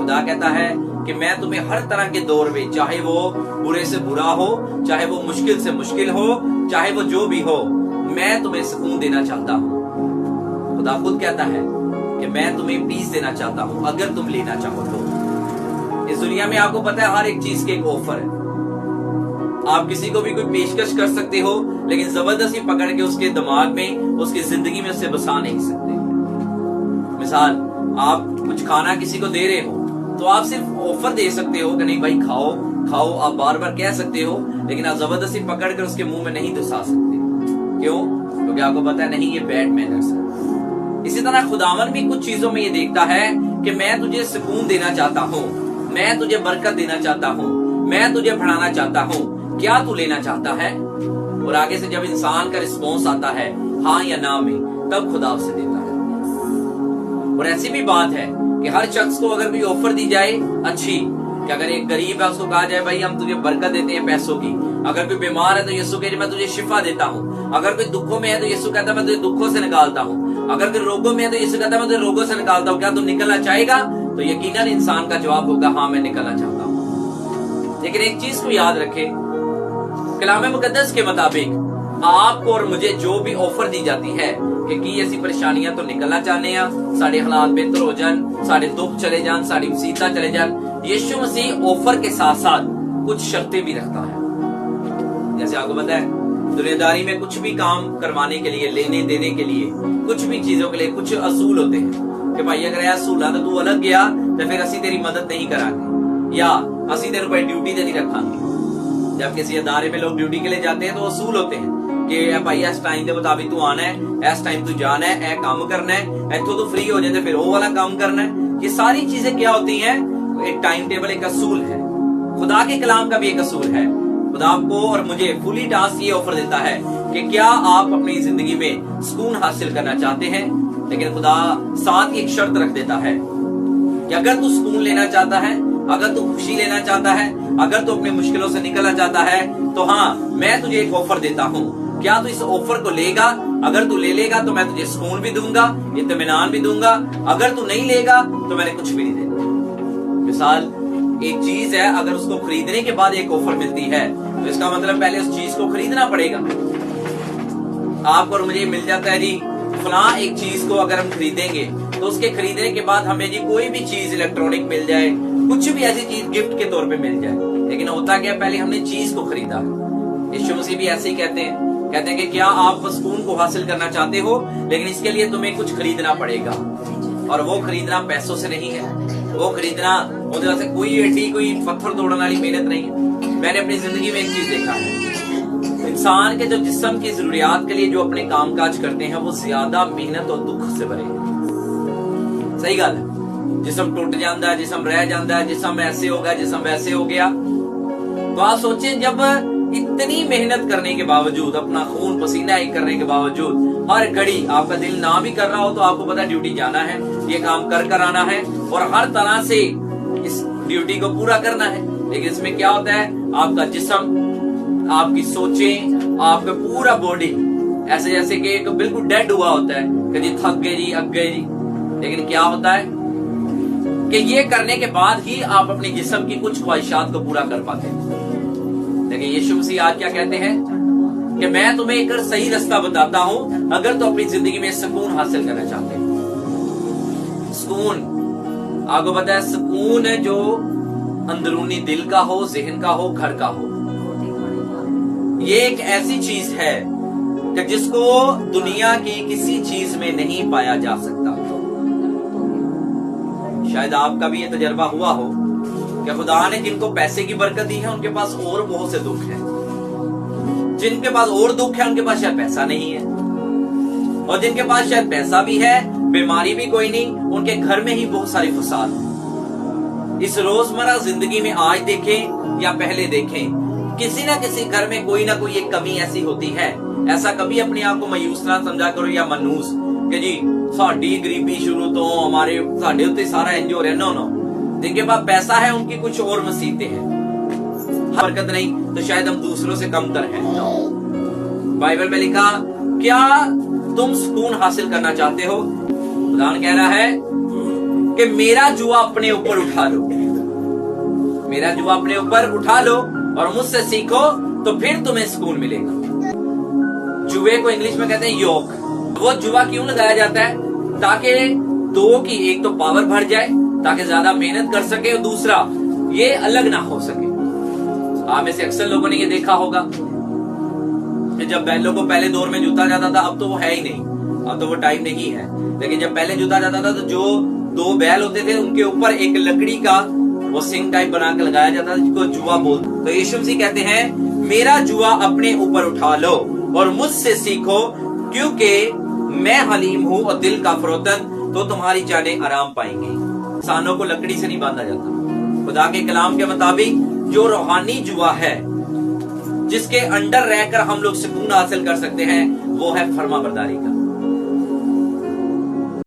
خدا کہتا ہے کہ میں تمہیں ہر طرح کے دور میں، چاہے وہ برے سے برا ہو، چاہے وہ مشکل سے مشکل ہو، چاہے وہ جو بھی ہو، میں تمہیں سکون دینا چاہتا ہوں۔ خدا خود کہتا ہے کہ میں تمہیں پیس دینا چاہتا ہوں اگر تم لینا چاہو تو۔ اس دنیا میں آپ کو پتا ہے ہر ایک چیز کے ایک آفر ہے۔ آپ کسی کو بھی کوئی پیشکش کر سکتے ہو، لیکن زبردستی پکڑ کے اس کے دماغ میں، اس کی زندگی میں اسے بسا نہیں سکتے۔ مثال، آپ کچھ کھانا کسی کو دے رہے ہو تو آپ صرف آفر دے سکتے ہو کہ نہیں بھائی کھاؤ کھاؤ، آپ بار بار کہہ سکتے ہو، لیکن آپ زبردستی پکڑ کر اس کے منہ میں نہیں دسا سکتے۔ کیوں؟ کیونکہ آپ کو پتا ہے نہیں، یہ بیڈ مینرز ہے۔ اسی طرح خداوند بھی کچھ چیزوں میں یہ دیکھتا ہے کہ میں تجھے سکون دینا چاہتا ہوں، میں تجھے برکت دینا چاہتا ہوں، میں تجھے بڑھانا چاہتا ہوں، کیا تو لینا چاہتا ہے؟ اور آگے سے جب انسان کا رسپانس آتا ہے ہاں یا نہ میں، تب خدا اسے دیتا ہے۔ اور ایسی بھی بات ہے کہ ہر شخص کو اگر کوئی آفر دی جائے اچھی، کہ اگر ایک غریب ہے اس کو کہا جائے بھائی ہم تجھے برکت دیتے ہیں پیسوں کی، اگر کوئی بیمار ہے تو یسوع کہے میں تجھے شفا دیتا ہوں، اگر کوئی دکھوں میں ہے تو یسوع کہتا ہے میں تجھے دکھوں سے نکالتا ہوں، اگر کوئی روگوں میں ہے تو یسوع کہتا ہے میں تجھے روگوں سے نکالتا ہوں، کیا تم نکلنا چاہے گا؟ تو یقیناً انسان کا جواب ہوگا ہاں میں نکلنا چاہتا ہوں۔ لیکن ایک چیز کو یاد رکھے، کلام مقدس کے مطابق آپ کو اور مجھے جو بھی آفر دی جاتی ہے کہ کی ایسی پریشانیاں تو نکلنا چاہنے ہیں، ساڑھے حالات بہتر ہو جان، ساڑھے دکھ چلے جان، ساڑھی مصیبتیں چلے جان، یشوع مسیح آفر کے ساتھ ساتھ کچھ شرطیں بھی رکھتا ہے۔ جیسے آپ کو پتا ہے دنیا داری میں کچھ بھی کام کروانے کے لیے، لینے دینے کے لیے، کچھ بھی چیزوں کے لیے کچھ اصول ہوتے ہیں کہ بھائی اگر یہ اصول ہے تو الگ گیا تو پھر اسی تیری مدد نہیں کرا گے، یا اسی تیرے کوئی ڈیوٹی تے نہیں رکھا گے۔ جب کسی ادارے میں لوگ ڈیوٹی کے لیے جاتے ہیں تو اصول ہوتے ہیں کہ بھائی اس ٹائم کے مطابق تو آنا ہے، اس ٹائم تو جانا ہے، اے کام کرنا ہے، ایتھوں تو فری ہو جاتے پھر وہ والا کام کرنا ہے۔ یہ ساری چیزیں کیا ہوتی ہیں؟ ایک ٹائم ٹیبل، ایک اصول ہے۔ خدا کے کلام کا بھی ایک اصول ہے۔ خدا آپ کو اور مجھے فلی ٹاسک یہ آفر دیتا ہے کہ کیا آپ اپنی زندگی میں سکون حاصل کرنا چاہتے ہیں؟ لیکن خدا ساتھ ایک شرط رکھ دیتا ہے کہ اگر تو سکون لینا چاہتا ہے، اگر تو خوشی لینا چاہتا ہے، اگر تو اپنی مشکلوں سے نکلنا چاہتا ہے تو ہاں میں تجھے ایک آفر دیتا ہوں، کیا تو اس آفر کو لے گا؟ اگر تو لے لے گا تو میں تجھے سکون بھی دوں گا، اطمینان بھی دوں گا، اگر تو نہیں لے گا تو میں نے کچھ بھی نہیں دینا۔ مثال، ایک چیز ہے اگر اس کو خریدنے کے بعد ایک آفر ملتی ہے تو اس کا مطلب پہلے اس چیز کو خریدنا پڑے گا۔ آپ اور مجھے مل جاتا ہے جی فلاں ایک چیز کو اگر ہم خریدیں گے تو اس کے خریدنے کے بعد ہمیں جی کوئی بھی چیز الیکٹرانک مل جائے، کچھ بھی ایسی چیز گفٹ کے طور پہ مل جائے، لیکن ہوتا کیا پہلے ہم نے چیز کو خریدا۔ یشوع مسیح بھی ایسے ہی کہتے ہیں کہ کیا آپ سکون کو حاصل کرنا چاہتے ہو، لیکن اس کے لیے تمہیں کچھ خریدنا پڑے گا، اور وہ خریدنا پیسوں سے نہیں ہے، وہ خریدنا سے کوئی ہڈی کوئی پتھر توڑنے والی محنت نہیں ہے۔ میں نے اپنی زندگی میں ایک چیز دیکھا ہے، انسان کے جو جسم کی ضروریات کے لیے جو اپنے کام کاج کرتے ہیں وہ زیادہ محنت اور دکھ سے بھرے ہیں۔ صحیح گل ہے، جسم ٹوٹ جاتا ہے، جسم رہ جاتا ہے، جسم ایسے ہو گیا، جسم ویسے ہو گیا۔ تو آپ سوچیں جب اتنی محنت کرنے کے باوجود، اپنا خون پسینہ ہی کرنے کے باوجود، ہر گھڑی آپ کا دل نہ بھی کر رہا ہو تو آپ کو پتا ڈیوٹی جانا ہے، یہ کام کر آنا ہے اور ہر طرح سے اس ڈیوٹی کو پورا کرنا ہے، لیکن اس میں کیا ہوتا ہے آپ کا جسم، آپ کی سوچیں، آپ کا پورا باڈی ایسے جیسے کہ بالکل ڈیڈ ہوا ہوتا ہے کہ جی تھک گئے جی، اگ گئے جی۔ لیکن کیا ہوتا ہے کہ یہ کرنے کے بعد ہی آپ اپنی جسم کی کچھ خواہشات کو پورا کر پاتے ہیں۔ لیکن یشوع مسیح آج کیا کہتے ہیں کہ میں تمہیں ایک صحیح رستہ بتاتا ہوں اگر تو اپنی زندگی میں سکون حاصل کرنا چاہتے ہیں۔ سکون، آپ کو پتا ہے سکون ہے جو اندرونی دل کا ہو، ذہن کا ہو، گھر کا ہو، یہ ایک ایسی چیز ہے کہ جس کو دنیا کی کسی چیز میں نہیں پایا جا سکتا۔ شاید آپ کا بھی یہ تجربہ ہوا ہو کہ خدا نے جن کو پیسے کی برکت دی ہے ان کے پاس اور بہت سے دکھ ہیں، جن کے پاس اور دکھ ہے ان کے پاس شاید پیسہ نہیں ہے، اور جن کے پاس شاید پیسہ بھی ہے، بیماری بھی کوئی نہیں، ان کے گھر میں ہی بہت ساری فساد ہے۔ اس روزمرہ زندگی میں آج دیکھیں یا پہلے دیکھیں، کسی نہ کسی گھر میں کوئی نہ کوئی ایک کمی ایسی ہوتی ہے۔ ایسا کبھی اپنے آپ کو مایوس نہ سمجھا کرو یا منوس کہ جی ساڈی غریبی شروع تو ہمارے ساڈے اتنے سارا انج ہو رہا ہے۔ نو، جن کے پاس پیسہ ہے ان کی کچھ اور مصیبتیں ہیں، برکت نہیں تو شاید ہم دوسروں سے کم تر ہیں۔ بائبل میں لکھا کیا تم سکون حاصل کرنا چاہتے ہو؟ خدا کہہ رہا ہے کہ میرا جوا اپنے اوپر اٹھا لو, میرا جوا اپنے اوپر اٹھا لو اور مجھ سے سیکھو تو پھر تمہیں سکون ملے گا. جوے کو انگلش میں کہتے ہیں یوک. وہ جوا کیوں لگایا جاتا ہے؟ تاکہ دو کی ایک تو پاور بڑھ جائے, تاکہ زیادہ محنت کر سکے, اور دوسرا یہ الگ نہ ہو سکے. آپ میں سے اکثر لوگوں نے یہ دیکھا ہوگا کہ جب بیلوں کو پہلے دور میں جوتا جاتا تھا, اب تو وہ ہے ہی نہیں, اب تو وہ ٹائم نہیں ہے, لیکن جب پہلے جوتا جاتا تھا تو جو دو بیل ہوتے تھے ان کے اوپر ایک لکڑی کا وہ سنگ ٹائپ بنا کے لگایا جاتا تھا, جس کو جوا بولتے. تو یسوع مسیح کہتے ہیں میرا جوا اپنے اوپر اٹھا لو اور مجھ سے سیکھو, کیونکہ میں حلیم ہوں اور دل کا فروتن, تو تمہاری جانیں آرام پائیں گی. انسانوں کو لکڑی سے نہیں باندھا جاتا. خدا کے کلام کے مطابق جو روحانی جوا ہے, جس کے انڈر رہ کر ہم لوگ سکون حاصل کر سکتے ہیں, وہ ہے فرما برداری کا.